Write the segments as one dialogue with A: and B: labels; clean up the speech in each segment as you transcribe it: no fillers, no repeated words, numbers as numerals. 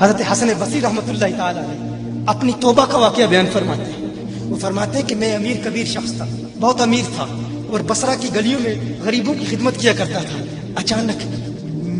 A: حضرت حسن بصری رحمۃ اللہ تعالی علیہ اپنی توبہ کا واقعہ بیان فرماتے ہیں. وہ فرماتے ہیں کہ میں امیر کبیر شخص تھا، بہت امیر تھا، اور بصرہ کی گلیوں میں غریبوں کی خدمت کیا کرتا تھا. اچانک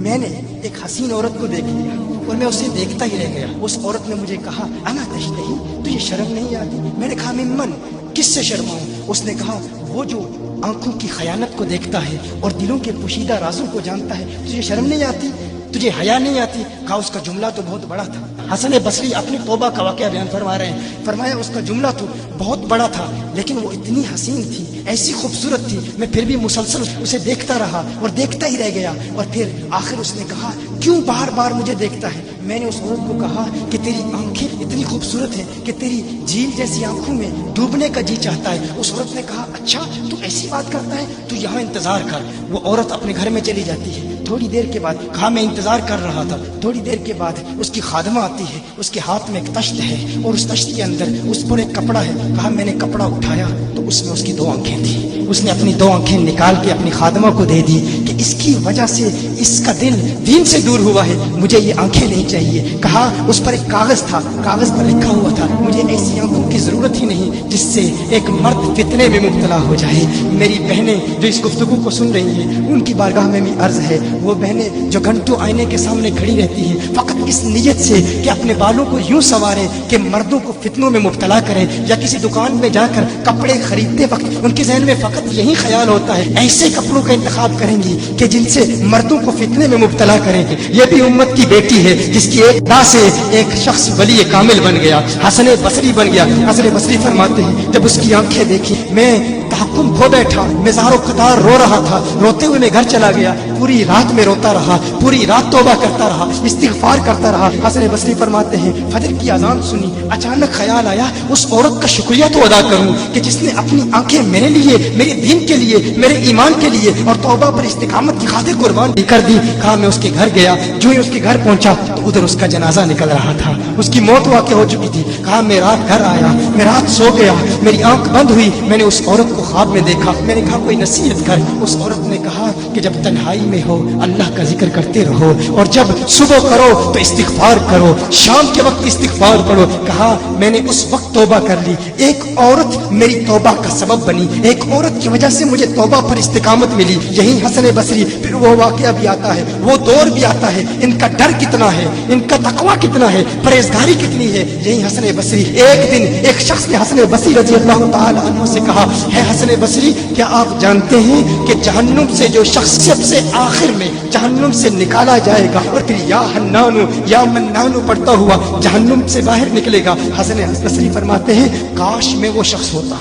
A: میں نے ایک حسین عورت کو دیکھ لیا اور میں اسے دیکھتا ہی رہ گیا. اس عورت نے مجھے کہا انا تشتہی، تجھے شرم نہیں آتی؟ میں نے کہا ممن، کس سے شرماؤں؟ اس نے کہا وہ جو آنکھوں کی خیانت کو دیکھتا ہے اور دلوں کے پوشیدہ رازوں کو جانتا ہے، تجھے شرم نہیں آتی؟ تجھے حیا نہیں آتی؟ کہا اس کا جملہ تو بہت بڑا تھا. حسن بصری اپنی توبہ کا واقعہ بیان فرما رہے ہیں. فرمایا اس کا جملہ تو بہت بڑا تھا، لیکن وہ اتنی حسین تھی، ایسی خوبصورت تھی، میں پھر بھی مسلسل اسے دیکھتا رہا اور دیکھتا ہی رہ گیا. اور پھر آخر اس نے کہا کیوں بار بار مجھے دیکھتا ہے؟ میں نے اس عورت کو کہا کہ تیری آنکھیں اتنی خوبصورت ہیں کہ تیری جھیل جیسی آنکھوں میں ڈوبنے کا جی چاہتا ہے. اس عورت نے کہا اچھا تو ایسی بات کرتا ہے، تو یہاں انتظار کر. وہ عورت اپنے گھر میں چلی جاتی ہے. تھوڑی دیر کے بعد کہا میں انتظار کر رہا تھا. تھوڑی دیر کے بعد اس کی خادمہ آتی ہے، اس کے ہاتھ میں ایک تشت ہے اور اس تشت کے اندر اس پر ایک کپڑا ہے. کہا میں نے کپڑا اٹھایا تو اس میں اس کی 2 آنکھیں تھیں. اس نے اپنی 2 آنکھیں نکال کے اپنی خادمہ کو دے دی کہ اس کی وجہ سے اس کا دل دین سے دور ہوا ہے، مجھے یہ آنکھیں نہیں چاہیے. کہا اس پر ایک کاغذ تھا، کاغذ پر لکھا ہوا تھا مجھے ایسی آنکھوں کی ضرورت ہی نہیں جس سے ایک مرد فتنے میں مبتلا ہو جائے. میری بہنیں جو اس گفتگو کو سن رہی ہیں ان کی بارگاہ میں بھی عرض ہے، وہ بہنیں جو گھنٹوں آئینے کے سامنے کھڑی رہتی ہیں فقط اس نیت سے کہ اپنے بالوں کو یوں سنواریں کہ مردوں کو فتنوں میں مبتلا کریں، یا کسی دکان میں جا کر کپڑے خریدتے وقت ان کے ذہن میں فقط یہی خیال ہوتا ہے ایسے کپڑوں کا انتخاب کریں گی کہ جن سے مردوں کو فتنے میں مبتلا کریں گے. یہ بھی امت کی بیٹی ہے جس کی ایک راہ سے ایک شخص ولی کامل بن گیا، حسن بصری بن گیا. حسن بصری فرماتے ہیں جب اس کی آنکھیں دیکھی میں تحکم کھو بیٹھا، میں زارو قطار رو رہا تھا. روتے ہوئے میں گھر چلا گیا، پوری رات میں روتا رہا، پوری رات توبہ کرتا رہا، استغفار کرتا رہا. حسن بصری فرماتے ہیں فجر کی اذان سنی، اچانک خیال آیا اس عورت کا شکریہ تو ادا کروں کہ جس نے اپنی آنکھیں میرے لیے، میرے دین کے لیے، میرے ایمان کے لیے اور توبہ پر استقامت کی خاطر قربان کر دی. کہا میں اس کے گھر گیا، جو ہی اس کے گھر پہنچا تو ادھر اس کا جنازہ نکل رہا تھا، اس کی موت واقع ہو چکی تھی. کہا میں رات گھر آیا، میں رات سو گیا، میری آنکھ بند ہوئی، میں نے اس عورت کو خواب میں دیکھا. میں نے کہا کوئی نصیحت کر. اس عورت نے کہا کہ جب تنہائی میں ہو اللہ کا ذکر کرتے رہو، اور جب صبح کرو تو استغفار کرو، شام کے وقت استغفار پڑھو. کہا میں نے اس وقت توبہ کر لی، ایک عورت میری توبہ کا سبب بنی، ایک عورت کی وجہ سے مجھے توبہ پر استقامت ملی. یہی حسن بصری. پھر وہ واقعہ بھی آتا ہے، وہ دور بھی آتا ہے، ان کا ڈر کتنا ہے، ان کا تقوی کتنا ہے، پرہیزگاری کتنی ہے. یہی حسن بصری. ایک دن ایک شخص نے حسن بصری رضی اللہ تعالی عنہ سے کہا ہے حسن بصری کیا آپ جانتے ہیں کہ جہنم سے جو شخص سب سے آخر میں جہنم سے نکالا جائے گا اور پھر یا حنانو یا منانو پڑھتا ہوا جہنم سے باہر نکلے گا. حسن بصری فرماتے ہیں کاش میں وہ شخص ہوتا،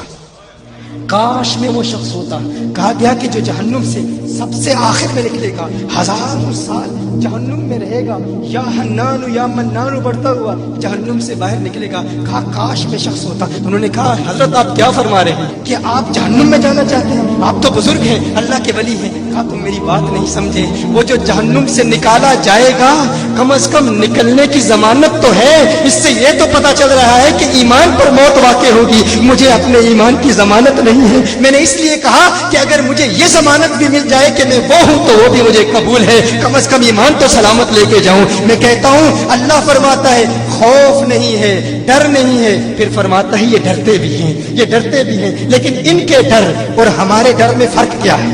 A: کاش میں وہ شخص ہوتا. کہا گیا کہ جو جہنم سے سب سے آخر میں نکلے گا، ہزاروں سال جہنم میں رہے گا، یا حنانو یا منانو بڑھتا ہوا جہنم سے باہر نکلے گا. کہا کاش میں شخص ہوتا. انہوں نے کہا حضرت آپ کیا فرما رہے ہیں کہ آپ جہنم میں جانا چاہتے ہیں؟ آپ تو بزرگ ہیں، اللہ کے ولی ہیں. کہا تم میری بات نہیں سمجھے، وہ جو جہنم سے نکالا جائے گا کم از کم نکلنے کی ضمانت تو ہے. اس سے یہ تو پتا چل رہا ہے کہ ایمان پر موت واقع ہوگی. مجھے اپنے ایمان کی ضمانت نہیں ہے. میں نے اس لیے کہا کہ اگر مجھے یہ ضمانت بھی مل جائے کہ میں وہ ہوں تو وہ بھی مجھے قبول ہے، کم از کم ایمان تو سلامت لے کے جاؤں. میں کہتا ہوں اللہ فرماتا ہے خوف نہیں ہے، ڈر نہیں ہے. پھر فرماتا ہے یہ ڈرتے بھی ہیں، یہ ڈرتے بھی ہیں، لیکن ان کے ڈر اور ہمارے ڈر میں فرق کیا ہے؟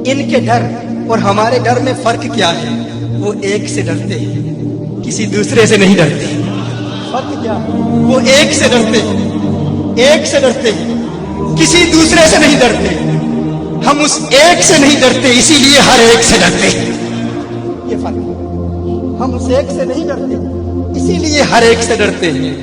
A: ان کے ڈر اور ہمارے ڈر میں فرق کیا ہے؟ وہ ایک سے ڈرتے ہیں، کسی دوسرے سے نہیں ڈرتے. فرق کیا ہے؟ وہ ایک سے ڈرتے ہیں، ایک سے ڈرتے ہیں، کسی دوسرے سے نہیں ڈرتے. ہم اس ایک سے نہیں ڈرتے، اسی لیے ہر ایک سے ڈرتے. یہ فرق ہے. ہم اس ایک سے نہیں ڈرتے، اسی لیے ہر ایک سے ڈرتے ہیں.